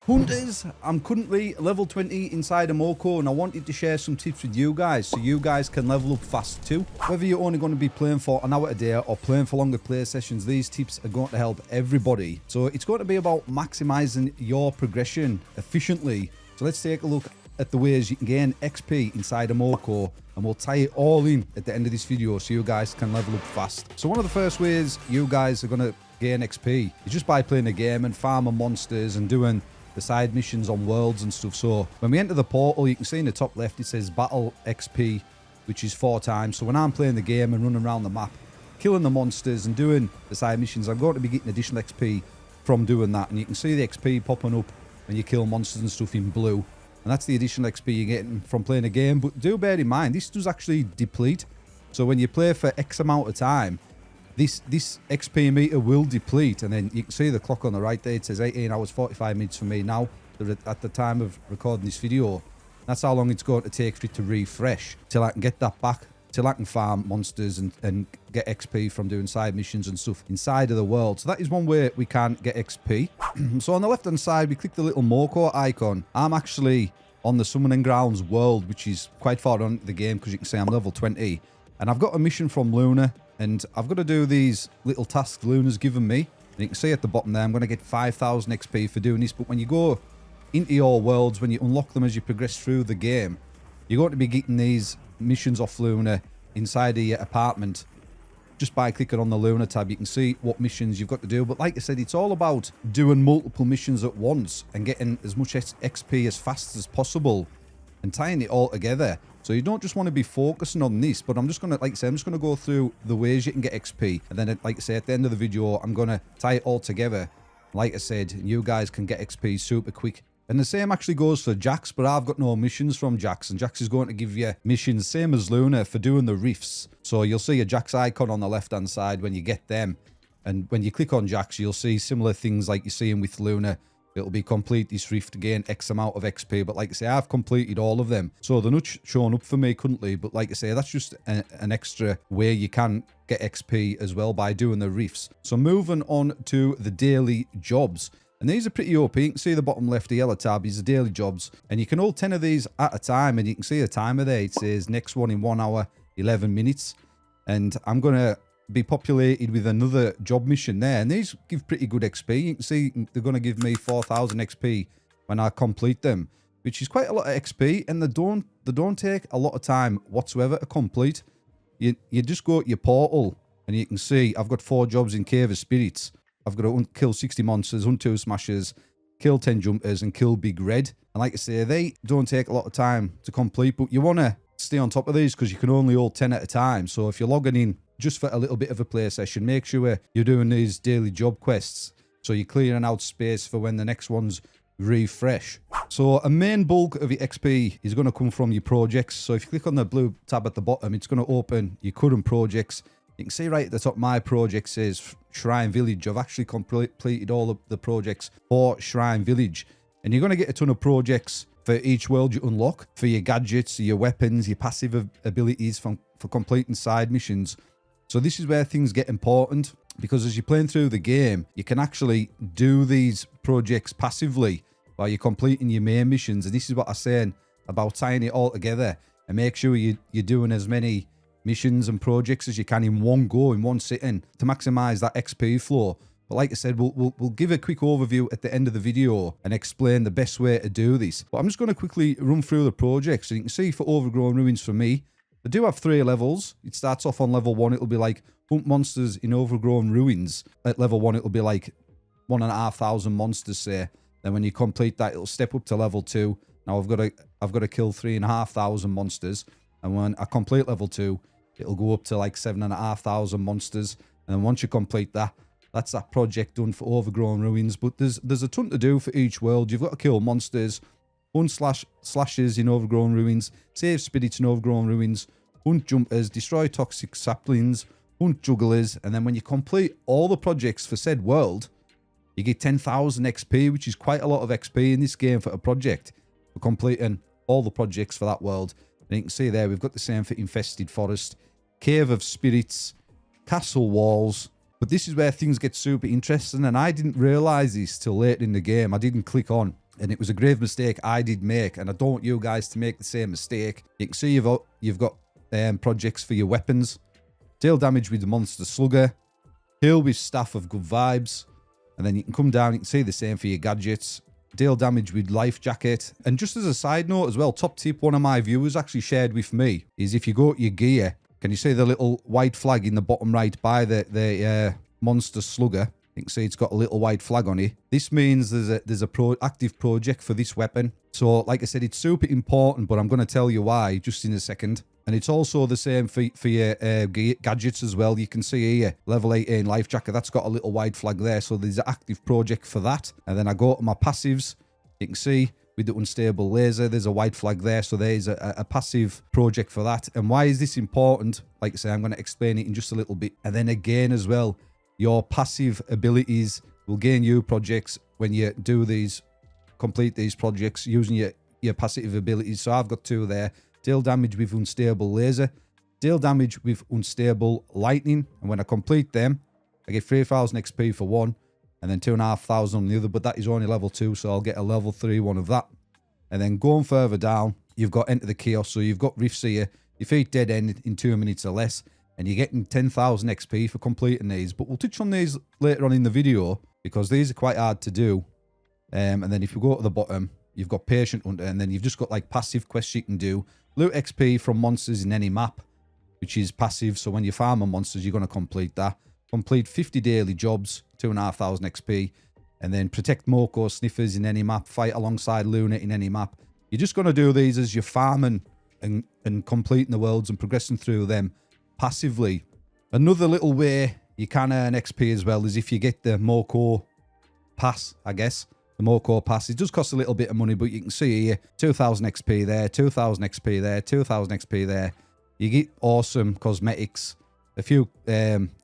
Hunters, I'm currently level 20 inside of Moco, and I wanted to share some tips with you guys so you guys can level up fast too. Whether you're only going to be playing for an hour a day or playing for longer play sessions, these tips are going to help everybody. So it's going to be about maximizing your progression efficiently. So let's take a look at the ways you can gain XP inside of Moco, and we'll tie it all in at the end of this video so you guys can level up fast. So one of the first ways you guys are going to gain XP is just by playing a game and farming monsters and doing the side missions on worlds and stuff. So when we enter the portal, you can see in the top left it says battle XP, which is 4 times. So when I'm playing the game and running around the map killing the monsters and doing the side missions, I'm going to be getting additional XP from doing that. And you can see the XP popping up when you kill monsters and stuff in blue, and that's the additional XP you're getting from playing a game. But do bear in mind, this does actually deplete. So when you play for X amount of time, this XP meter will deplete, and then you can see the clock on the right there. It says 18 hours 45 minutes for me now at the time of recording this video. That's how long it's going to take for it to refresh till I can get that back, till I can farm monsters and get XP from doing side missions and stuff inside of the world. So that is one way we can get XP. So on the left hand side, we click the little Moco icon. I'm actually on the Summoning Grounds world, which is quite far on the game because you can see I'm level 20. And I've got a mission from Luna, and I've got to do these little tasks Luna's given me. And you can see at the bottom there, I'm going to get 5,000 XP for doing this. But when you go into your worlds, when you unlock them as you progress through the game, you're going to be getting these missions off Luna inside of your apartment. Just by clicking on the Luna tab, you can see what missions you've got to do. But like I said, it's all about doing multiple missions at once and getting as much XP as fast as possible and tying it all together. So you don't just want to be focusing on this, but I'm just going to, like I said, I'm just going to go through the ways you can get XP. And then, like I say, at the end of the video, I'm going to tie it all together. Like I said, you guys can get XP super quick. And the same actually goes for Jax, but I've got no missions from Jax. And Jax is going to give you missions, same as Luna, for doing the rifts. So you'll see a Jax icon on the left-hand side when you get them. And when you click on Jax, you'll see similar things like you're seeing with Luna. It'll be complete this rift to gain X amount of XP. But like I say, I've completed all of them. So they're not showing up for me currently. But like I say, that's just an extra way you can get XP as well by doing the rifts. So moving on to the daily jobs. And these are pretty OP. You can see the bottom left, the yellow tab is the daily jobs. And you can hold 10 of these at a time. And you can see the timer there. It says next one in 1 hour, 11 minutes. And I'm going to be populated with another job mission there. And these give pretty good XP. You can see they're going to give me 4,000 XP when I complete them, which is quite a lot of XP. And they don't take a lot of time whatsoever to complete. You just go to your portal and you can see I've got 4 jobs in Cave of Spirits. I've got to kill 60 monsters, hunt 2 smashers, kill 10 jumpers, and kill Big Red. And like I say, they don't take a lot of time to complete, but you want to stay on top of these because you can only hold 10 at a time. So if you're logging in just for a little bit of a play session, make sure you're doing these daily job quests so you're clearing out space for when the next ones refresh. So a main bulk of your XP is going to come from your projects. So if you click on the blue tab at the bottom, it's going to open your current projects. You can see right at the top, my project says Shrine Village. I've actually completed all of the projects for Shrine Village. And you're going to get a ton of projects for each world you unlock, for your gadgets, your weapons, your passive abilities for completing side missions. So this is where things get important, because as you're playing through the game, you can actually do these projects passively while you're completing your main missions. And this is what I'm saying about tying it all together and make sure you're doing as many missions and projects as you can in one go, in one sitting, to maximize that XP flow. But like I said, we'll give a quick overview at the end of the video and explain the best way to do this. But I'm just going to quickly run through the projects. So you can see for Overgrown Ruins for me, they do have 3 levels. It starts off on level 1. It'll be like hunt monsters in Overgrown Ruins. At level 1, it'll be like 1,500 monsters, say. Then when you complete that, it'll step up to level 2. Now I've got to kill 3,500 monsters. And when I complete level 2, it'll go up to like 7,500 monsters. And then once you complete that, that's that project done for Overgrown Ruins. But there's a ton to do for each world. You've got to kill monsters, hunt slashes in Overgrown Ruins, save spirits in Overgrown Ruins, hunt jumpers, destroy toxic saplings, hunt jugglers. And then when you complete all the projects for said world, you get 10,000 XP, which is quite a lot of XP in this game for a project, for completing all the projects for that world. And you can see there, we've got the same for Infested Forest, Cave of Spirits, Castle Walls. But this is where things get super interesting, and I didn't realize this till late in the game. I didn't click on And it was a grave mistake I did make, and I don't want you guys to make the same mistake. You can see you've got projects for your weapons. Deal damage with the monster slugger. Heal with staff of good vibes. And then you can come down, you can see the same for your gadgets. Deal damage with life jacket. And just as a side note as well, top tip one of my viewers actually shared with me is if you go to your gear, can you see the little white flag in the bottom right by the monster slugger? You can see it's got a little white flag on it. This means there's a active project for this weapon. So like I said, it's super important, but I'm going to tell you why just in a second. And it's also the same for your gadgets as well. You can see here, level 18 life jacket. That's got a little white flag there. So there's an active project for that. And then I go to my passives. You can see with the unstable laser, there's a white flag there. So there's a passive project for that. And why is this important? Like I say, I'm going to explain it in just a little bit. And then again as well, your passive abilities will gain you projects when you do these, complete these projects using your passive abilities. So I've got 2 there. Deal damage with unstable laser. Deal damage with unstable lightning. And when I complete them, I get 3,000 XP for one. And then 2,500 on the other. But that is only level 2. So I'll get a level 3 one of that. And then going further down, you've got Enter the Chaos. So you've got rifts here. You defeat dead end in 2 minutes or less. And you're getting 10,000 XP for completing these. But we'll touch on these later on in the video because these are quite hard to do. And then if you go to the bottom, you've got Patient Hunter. And then you've just got like passive quests you can do. Loot XP from monsters in any map, which is passive. So when you farm on monsters, you're going to complete that. Complete 50 daily jobs, 2,500 XP. And then protect Moco sniffers in any map. Fight alongside Luna in any map. You're just going to do these as you're farming and completing the worlds and progressing through them passively. Another little way you can earn XP as well is if you get the Moco pass, I guess. The Moco pass. It does cost a little bit of money, but you can see here, 2,000 XP there, 2,000 XP there, 2,000 XP there. You get awesome cosmetics, a few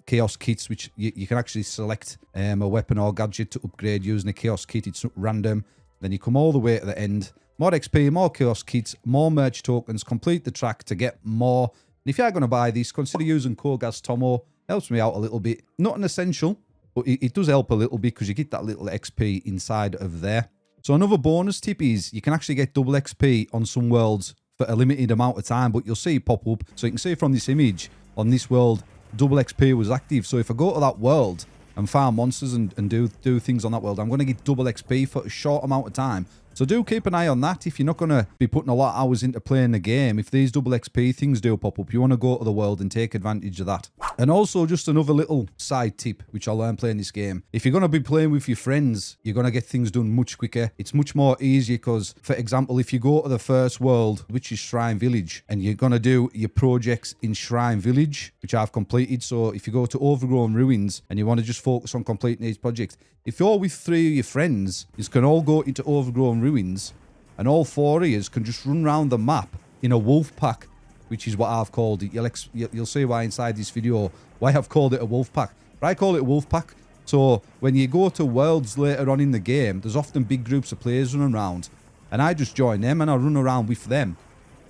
chaos kits, which you can actually select a weapon or gadget to upgrade using a chaos kit. It's random. Then you come all the way to the end. More XP, more chaos kits, more merch tokens. Complete the track to get more. And if you are going to buy these, consider using code GazTommo. Helps me out a little bit. Not an essential, but it does help a little bit because you get that little XP inside of there. So another bonus tip is you can actually get double XP on some worlds for a limited amount of time, but you'll see it pop up. So you can see from this image on this world, double XP was active. So if I go to that world and farm monsters and do things on that world, I'm going to get double XP for a short amount of time. So do keep an eye on that. If you're not going to be putting a lot of hours into playing the game, if these double XP things do pop up, you want to go to the world and take advantage of that. And also just another little side tip, which I learned playing this game. If you're going to be playing with your friends, you're going to get things done much quicker. It's much more easier because, for example, if you go to the first world, which is Shrine Village, and you're going to do your projects in Shrine Village, which I've completed. So if you go to Overgrown Ruins and you want to just focus on completing these projects, if you're with 3 of your friends, you can all go into Overgrown Ruins and all 4 of you can just run around the map in a wolf pack, which is what I've called it. You'll see why inside this video, why I've called it a wolf pack. But I call it a wolf pack. So when you go to worlds later on in the game, there's often big groups of players running around. And I just join them and I run around with them.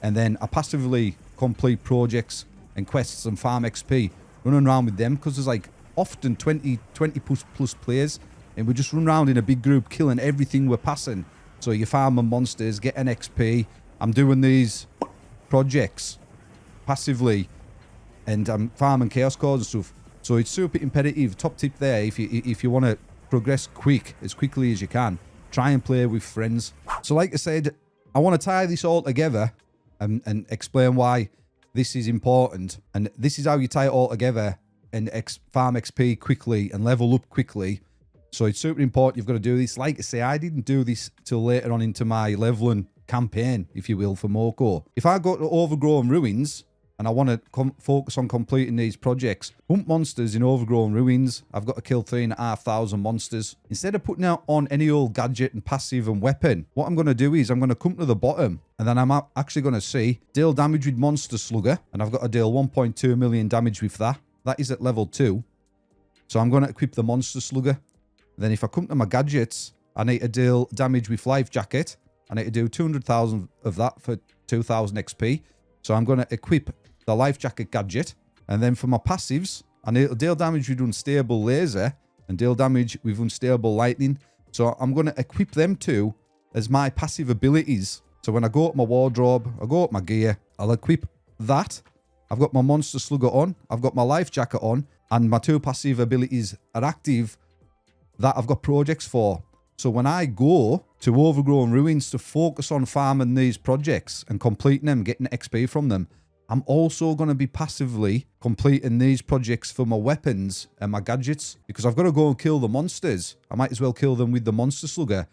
And then I passively complete projects and quests and farm XP running around with them because there's like often 20 plus players. And we just run around in a big group, killing everything we're passing. So you're farming monsters, getting XP. I'm doing these projects passively, and I'm farming chaos cores and stuff. So it's super imperative. Top tip there, if you want to progress as quickly as you can, try and play with friends. So like I said, I want to tie this all together and explain why this is important. And this is how you tie it all together and farm XP quickly and level up quickly. So it's super important. You've got to do this. Like I say, I didn't do this till later on into my leveling campaign, if you will, for Moco. If I go to Overgrown Ruins and I want to focus on completing these projects, hunt monsters in Overgrown Ruins, I've got to kill 3,500 monsters. Instead of putting out on any old gadget and passive and weapon, what I'm going to do is I'm going to come to the bottom and then I'm actually going to see deal damage with monster slugger, and I've got to deal 1.2 million damage with that. That is at level 2. So I'm going to equip the monster slugger. Then if I come to my gadgets, I need to deal damage with life jacket. I need to do 200,000 of that for 2,000 XP. So I'm going to equip the life jacket gadget. And then for my passives, I need to deal damage with unstable laser and deal damage with unstable lightning. So I'm going to equip them too as my passive abilities. So when I go up my wardrobe, I go up my gear, I'll equip that. I've got my monster slugger on, I've got my life jacket on, and my 2 passive abilities are active that I've got projects for. So when I go to Overgrown Ruins to focus on farming these projects and completing them, getting XP from them, I'm also going to be passively completing these projects for my weapons and my gadgets, because I've got to go and kill the monsters. I might as well kill them with the monster slugger,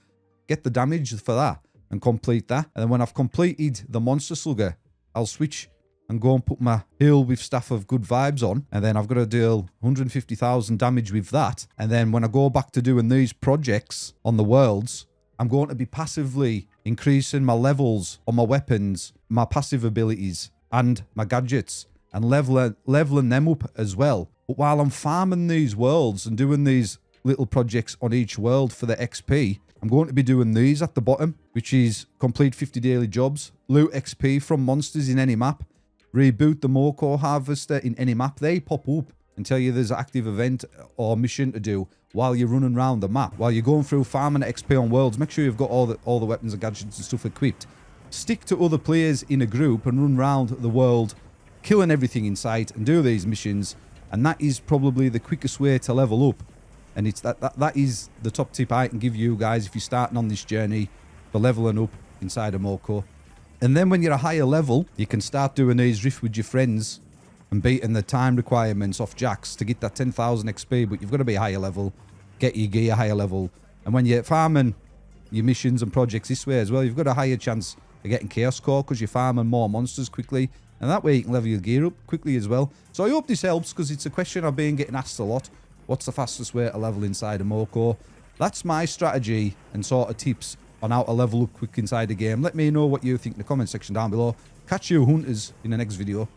get the damage for that, and complete that. And then when I've completed the monster slugger, I'll switch and go and put my heal with Staff of Good Vibes on, and then I've got to deal 150,000 damage with that. And then when I go back to doing these projects on the worlds, I'm going to be passively increasing my levels on my weapons, my passive abilities, and my gadgets, and leveling them up as well. But while I'm farming these worlds and doing these little projects on each world for the XP, I'm going to be doing these at the bottom, which is complete 50 daily jobs, loot XP from monsters in any map, reboot the Moco harvester in any map. They pop up and tell you there's an active event or mission to do while you're running around the map. While you're going through farming XP on worlds, make sure you've got all the weapons and gadgets and stuff equipped. Stick to other players in a group and run around the world, killing everything in sight and do these missions. And that is probably the quickest way to level up. And it's that is the top tip I can give you guys if you're starting on this journey for leveling up inside of Moco. And then when you're a higher level, you can start doing these rifts with your friends and beating the time requirements off Jax to get that 10,000 XP. But you've got to be a higher level, get your gear higher level. And when you're farming your missions and projects this way as well, you've got a higher chance of getting Chaos Core because you're farming more monsters quickly. And that way you can level your gear up quickly as well. So I hope this helps, because it's a question I've been getting asked a lot. What's the fastest way to level inside of Moco? That's my strategy and sort of tips on how to level up quick inside the game. Let me know what you think in the comment section down below. Catch you hunters in the next video.